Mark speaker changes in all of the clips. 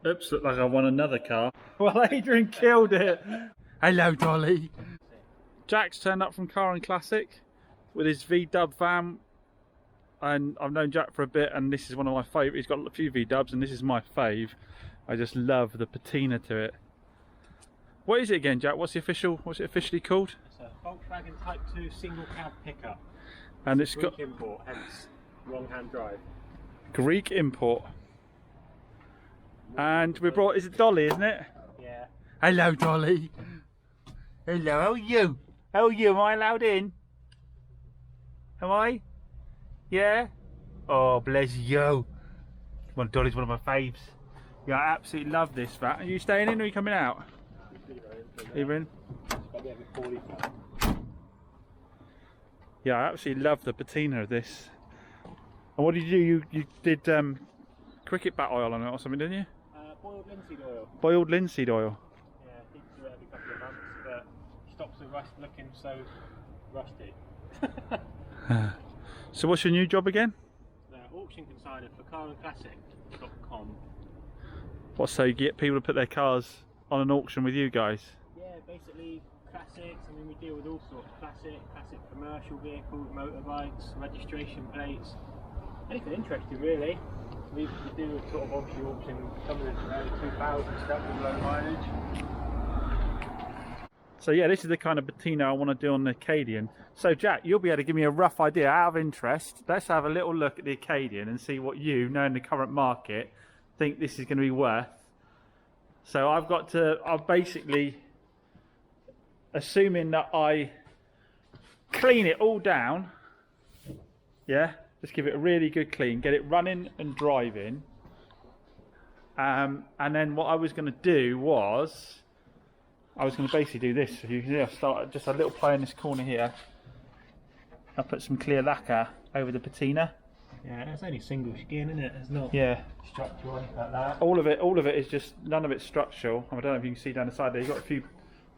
Speaker 1: Oops, looked like I won another car. Well, Adrian killed it. Hello, Dolly. Jack's turned up from Car and Classic with his V-Dub van. And I've known Jack for a bit, and this is one of my favourite. He's got a few V-Dubs, and this is my fave. I just love the patina to it. What is it again, Jack? What's it officially called?
Speaker 2: It's a Volkswagen Type 2 single cab pickup.
Speaker 1: And it's got
Speaker 2: Greek import, hence wrong hand drive.
Speaker 1: Greek import. And we brought, is it Dolly, isn't it?
Speaker 2: Yeah.
Speaker 1: Hello, Dolly. Hello, how are you? How are you? Am I allowed in? Am I? Yeah? Oh, bless you. Well, Dolly's one of my faves. Yeah, I absolutely love this van. Are you staying in or are you coming out? Either in? Yeah, I absolutely love the patina of this. And what did you do? You did cricket bat oil on it or something, didn't you?
Speaker 2: Boiled linseed oil.
Speaker 1: Boiled linseed oil.
Speaker 2: Yeah, I think do it every couple of months, but stops the rust looking so rusty.
Speaker 1: So what's your new job again?
Speaker 2: Auction consigner for carandclassic.com.
Speaker 1: What, so you get people to put their cars on an auction with you guys?
Speaker 2: Yeah, basically classics. I mean, we deal with all sorts of classic commercial vehicles, motorbikes, registration plates, anything interesting really. We do a sort of obviously auction coming in early 2000 stuff with low mileage.
Speaker 1: So yeah, this is the kind of patina I want to do on the Acadian. So Jack, you'll be able to give me a rough idea out of interest. Let's have a little look at the Acadian and see what you, knowing the current market, think this is going to be worth. So I'm basically assuming that I clean it all down. Yeah, just give it a really good clean, get it running and driving. And then what I was going to do was, I was going to basically do this. So you can see I've started just a little play in this corner here. I'll put some clear lacquer over the patina.
Speaker 2: Yeah, it's only single skin, isn't it? It's not structural or anything like that.
Speaker 1: All of it is just, none of it's structural. I don't know if you can see down the side there, you've got a few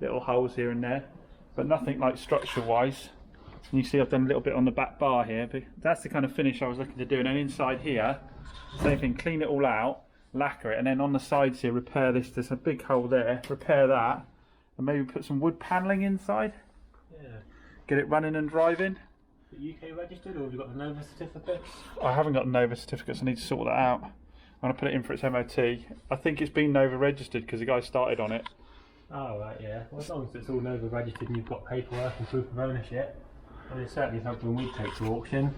Speaker 1: little holes here and there, but nothing like structural wise. And you see I've done a little bit on the back bar here, but that's the kind of finish I was looking to do. And then inside here, same thing, clean it all out, lacquer it, and then on the sides here, repair this. There's a big hole there, repair that, and maybe put some wood panelling inside.
Speaker 2: Yeah.
Speaker 1: Get it running and driving.
Speaker 2: UK registered, or have you got the Nova certificates?
Speaker 1: I haven't got Nova certificates, I need to sort that out. I'm going to put it in for its MOT. I think it's been Nova registered because the guy started on it.
Speaker 2: Oh right, yeah. Well, as long as it's all Nova registered and you've got paperwork and proof of ownership, and it's certainly something we take to auction.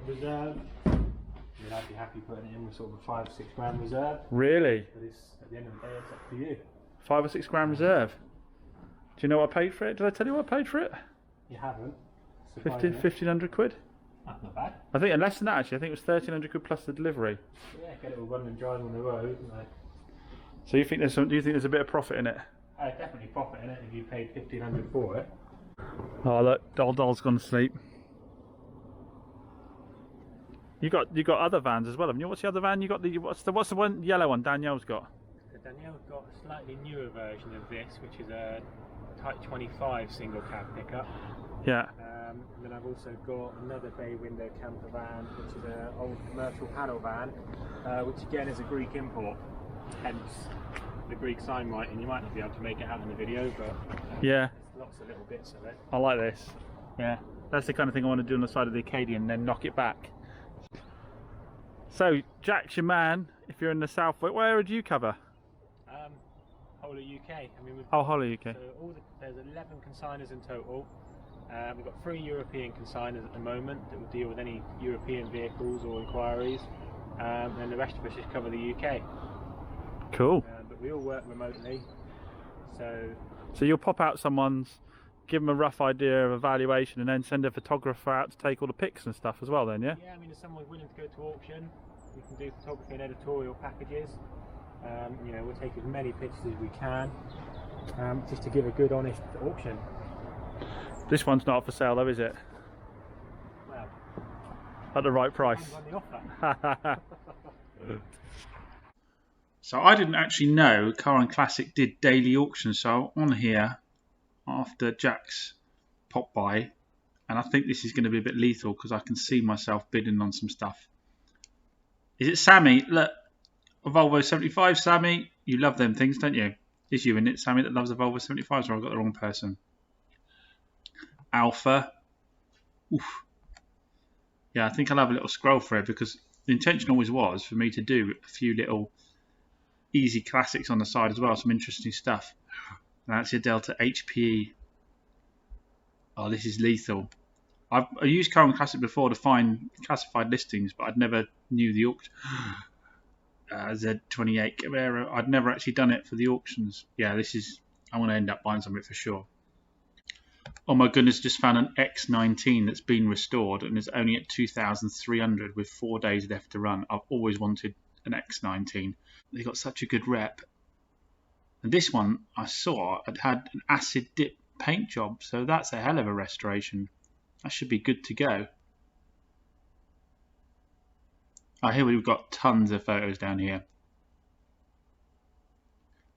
Speaker 2: Reserve. I mean, I'd be happy putting it in with sort of a 5 or 6 grand reserve.
Speaker 1: Really?
Speaker 2: But it's, at the end of the day, it's up to you.
Speaker 1: 5 or 6 grand reserve. Do you know what I paid for it? Did I tell you what I paid for it?
Speaker 2: You haven't.
Speaker 1: 1,500 quid?
Speaker 2: That's not bad.
Speaker 1: I think less than that actually. I think it was 1,300 quid plus the delivery.
Speaker 2: Yeah, get it all running and driving on the road. Like.
Speaker 1: So you think there's do you think there's a bit of profit in it?
Speaker 2: Definitely profit in it if you paid 1,500 for it.
Speaker 1: Oh look, Doll's gone to sleep. You got other vans as well, haven't you? What's the other van? You got the what's the one yellow one Danielle's got?
Speaker 2: Danielle's got a slightly newer version of this, which is a Type 25 single cab pickup.
Speaker 1: Yeah.
Speaker 2: And then I've also got another bay window camper van, which is an old commercial panel van, which again is a Greek import. Hence the Greek sign writing. You might not be able to make it out in the video, but
Speaker 1: yeah,
Speaker 2: there's lots of little bits of it.
Speaker 1: I like this. Yeah, that's the kind of thing I want to do on the side of the Acadian and then knock it back. So Jack's your man. If you're in the south, where would you cover?
Speaker 2: Whole of UK. I mean,
Speaker 1: whole of UK.
Speaker 2: So there's 11 consigners in total. We've got 3 European consigners at the moment that will deal with any European vehicles or inquiries, and the rest of us just cover the UK.
Speaker 1: Cool.
Speaker 2: But we all work remotely, so
Speaker 1: you'll pop out someone's, give them a rough idea of evaluation, and then send a photographer out to take all the pics and stuff as well. Then, yeah.
Speaker 2: Yeah, I mean, if someone's willing to go to auction, we can do photography and editorial packages. You know, we'll take as many pictures as we can, just to give a good, honest auction.
Speaker 1: This one's not up for sale though, is it?
Speaker 2: Well,
Speaker 1: at the right price.
Speaker 2: On the offer.
Speaker 1: So I didn't actually know Car and Classic did daily auctions, so on here after Jack's pop by, and I think this is going to be a bit lethal because I can see myself bidding on some stuff. Is it Sammy? Look, a Volvo 75, Sammy. You love them things, don't you? It's you, isn't it, Sammy, that loves a Volvo 75, or I've got the wrong person. Alpha. Oof. Yeah, I think I'll have a little scroll through because the intention always was for me to do a few little easy classics on the side as well, some interesting stuff. That's your Delta HPE. Oh, this is lethal. I used Carbon Classic before to find classified listings, but I'd never knew the auction. Z28 Carrera. I'd never actually done it for the auctions. Yeah, this is. I'm going to end up buying some of it for sure. Oh my goodness, just found an X19 that's been restored and is only at 2,300 with 4 days left to run. I've always wanted an X19. They got such a good rep. And this one I saw had an acid dip paint job, so that's a hell of a restoration. That should be good to go. Oh, here we've got tons of photos down here.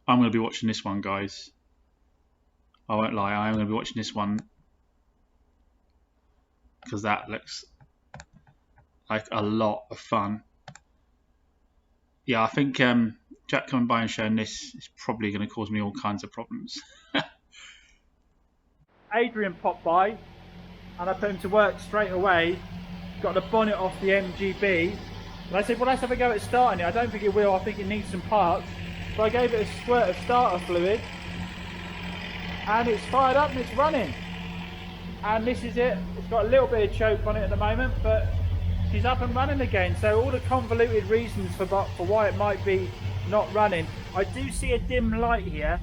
Speaker 1: I'm going to be watching this one, guys. I won't lie, I'm going to be watching this one because that looks like a lot of fun. Yeah, I think Jack coming by and showing this is probably going to cause me all kinds of problems. Adrian popped by and I put him to work straight away. Got the bonnet off the MGB. And I said, well, let's have a go at starting it. I don't think it will, I think it needs some parts. So I gave it a squirt of starter fluid. And it's fired up and it's running. And this is it. It's got a little bit of choke on it at the moment, but she's up and running again. So all the convoluted reasons for why it might be not running. I do see a dim light here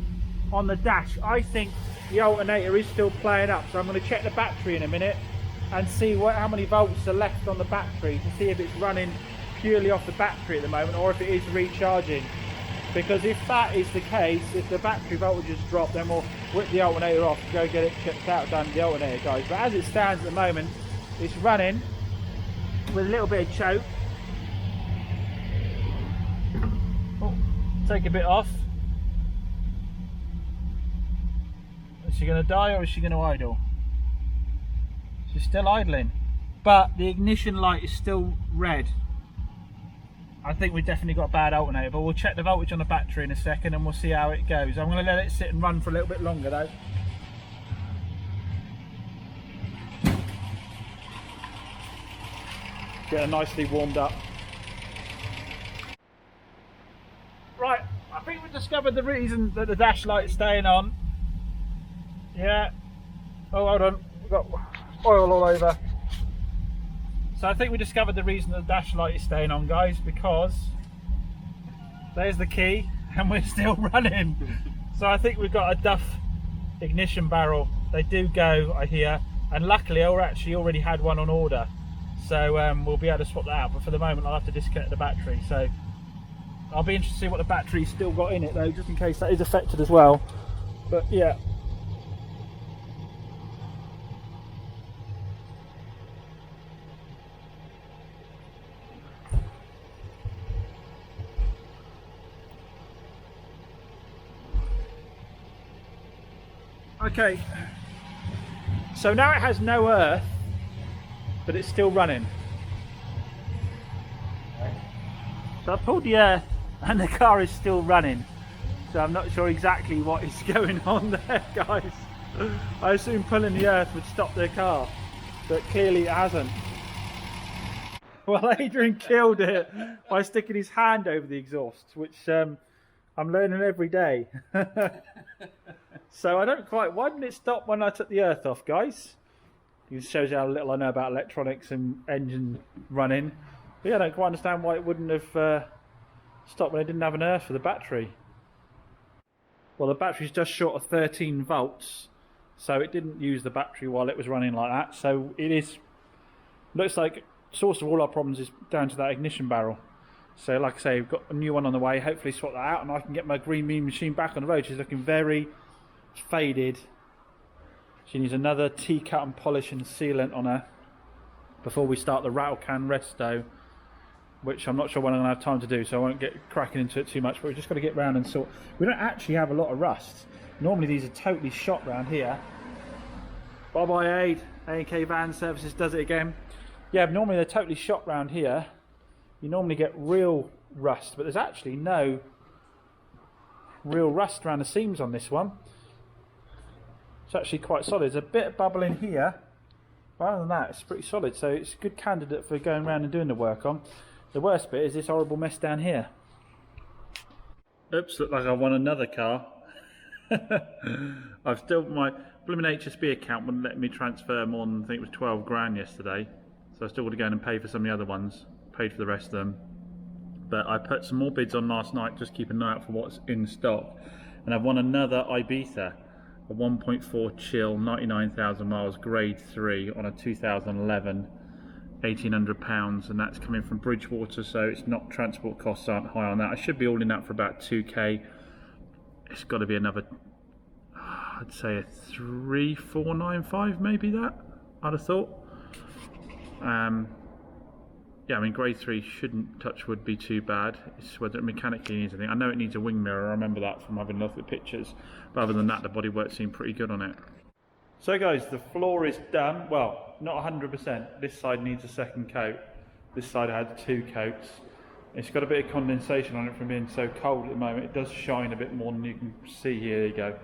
Speaker 1: on the dash. I think the alternator is still playing up, so I'm going to check the battery in a minute and see how many volts are left on the battery to see if it's running purely off the battery at the moment or if it is recharging. Because if that is the case, if the battery voltage has dropped, then we'll whip the alternator off, go get it checked out, done the alternator, guys. But as it stands at the moment, it's running with a little bit of choke. Oh, take a bit off. Is she going to die or is she going to idle? She's still idling, but the ignition light is still red. I think we've definitely got a bad alternator, but we'll check the voltage on the battery in a second and we'll see how it goes. I'm going to let it sit and run for a little bit longer though. Get her nicely warmed up. Right, I think we've discovered the reason that the dash light's staying on. Yeah. Oh, hold on. We've got oil all over. So I think we discovered the reason the dash light is staying on, guys, because there's the key and we're still running. So I think we've got a Duff ignition barrel. They do go, I hear, and luckily I actually already had one on order. So we'll be able to swap that out, but for the moment I'll have to disconnect the battery. So I'll be interested to see what the battery's still got in it though, just in case that is affected as well. But yeah. Okay, so now it has no earth, but it's still running. So I pulled the earth and the car is still running. So I'm not sure exactly what is going on there, guys. I assume pulling the earth would stop the car, but clearly it hasn't. Well, Adrian killed it by sticking his hand over the exhaust, which I'm learning every day. So I don't quite, why didn't it stop when I took the earth off, guys? It shows you how little I know about electronics and engine running. But yeah, I don't quite understand why it wouldn't have stopped when it didn't have an earth for the battery. Well, the battery's just short of 13 volts, so it didn't use the battery while it was running like that. So it is, looks like source of all our problems is down to that ignition barrel. So like I say, we've got a new one on the way, hopefully swap that out and I can get my green bean machine back on the road. She's looking very faded. She needs another T-cut and polish and sealant on her before we start the rattle can resto, which I'm not sure when I'm going to have time to do, so I won't get cracking into it too much, but we've just got to get round and sort. We don't actually have a lot of rust. Normally these are totally shot round here. Bye bye Aid, A&K Van Services does it again. Yeah, normally they're totally shot round here. You normally get real rust, but there's actually no real rust around the seams on this one. It's actually quite solid. There's a bit of bubble in here, but other than that it's pretty solid, so it's a good candidate for going around and doing the work on. The worst bit is this horrible mess down here. Oops, look like I won another car. I've still, my blooming HSB account wouldn't let me transfer more than, I think it was 12 grand yesterday, so I still would have gone and paid for some of the other ones, paid for the rest of them. But I put some more bids on last night, just keep an eye out for what's in stock, and I've won another Ibiza, a 1.4 chill, 99,000 miles, grade 3 on a 2011, £1,800, and that's coming from Bridgewater, so it's not, transport costs aren't high on that. I should be all in that for about 2k. It's got to be another, I'd say a 3,495 maybe, that I'd have thought. Yeah, I mean grade 3 shouldn't, touch wood, be too bad. It's whether it mechanically needs anything. I know it needs a wing mirror, I remember that from having a look at the pictures, but other than that the bodywork seemed pretty good on it. So guys, the floor is done. Well, not 100%. This side needs a second coat. This side I had 2 coats. It's got a bit of condensation on it from being so cold at the moment. It does shine a bit more than you can see here. There you go.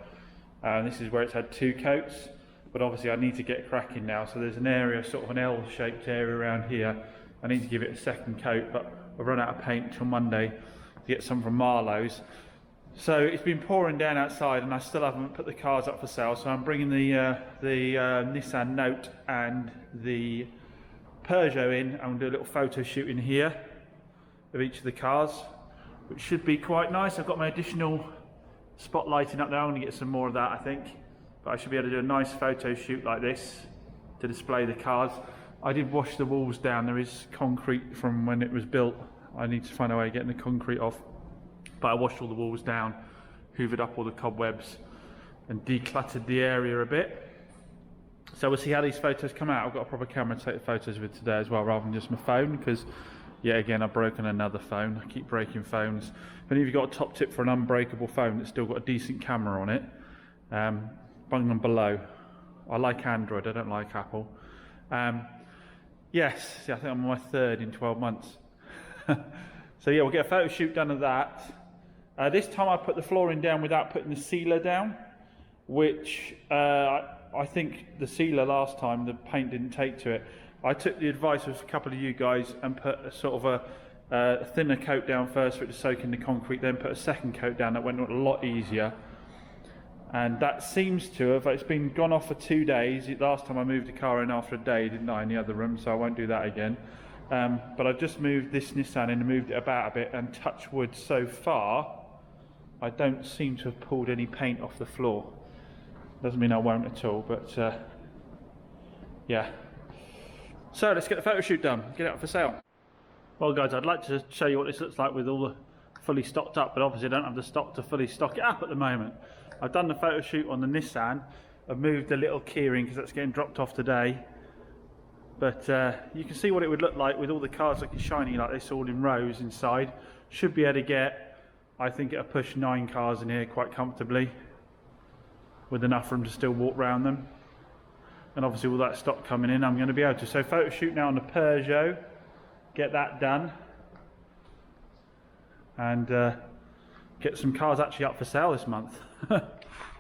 Speaker 1: This is where it's had 2 coats, but obviously I need to get cracking now. So there's an area, sort of an L-shaped area around here. I need to give it a second coat, but I've run out of paint till Monday to get some from Marlowe's. So it's been pouring down outside and I still haven't put the cars up for sale, so I'm bringing the Nissan Note and the Peugeot in. I'm going to do a little photo shoot in here of each of the cars, which should be quite nice. I've got my additional spotlighting up there. I'm going to get some more of that, I think, but I should be able to do a nice photo shoot like this to display the cars. I did wash the walls down. There is concrete from when it was built. I need to find a way of getting the concrete off, but I washed all the walls down, hoovered up all the cobwebs and decluttered the area a bit. So we'll see how these photos come out. I've got a proper camera to take the photos with today as well, rather than just my phone, because yeah, again, I've broken another phone. I keep breaking phones. If any of you got a top tip for an unbreakable phone that's still got a decent camera on it, bung them below. I like Android, I don't like Apple. Yes, see, I think I'm on my 3rd in 12 months. So yeah, we'll get a photo shoot done of that. This time I put the flooring down without putting the sealer down, which I think the sealer last time, the paint didn't take to it. I took the advice of a couple of you guys and put a sort of a thinner coat down first for it to soak in the concrete, then put a second coat down. That went a lot easier. And that seems to have, it's been gone off for 2 days. Last time I moved the car in after a day, didn't I, in the other room, so I won't do that again. But I've just moved this Nissan in and moved it about a bit, and touch wood, so far, I don't seem to have pulled any paint off the floor. Doesn't mean I won't at all, but yeah. So let's get the photo shoot done, get it up for sale. Well guys, I'd like to show you what this looks like with all the fully stocked up, but obviously I don't have the stock to fully stock it up at the moment. I've done the photo shoot on the Nissan. I've moved the little keyring because that's getting dropped off today. But you can see what it would look like with all the cars looking shiny like this, all in rows inside. Should be able to get, I think it'll push 9 cars in here quite comfortably, with enough room to still walk around them. And obviously all that stock coming in, I'm going to be able to. So photo shoot now on the Peugeot, get that done, and get some cars actually up for sale this month.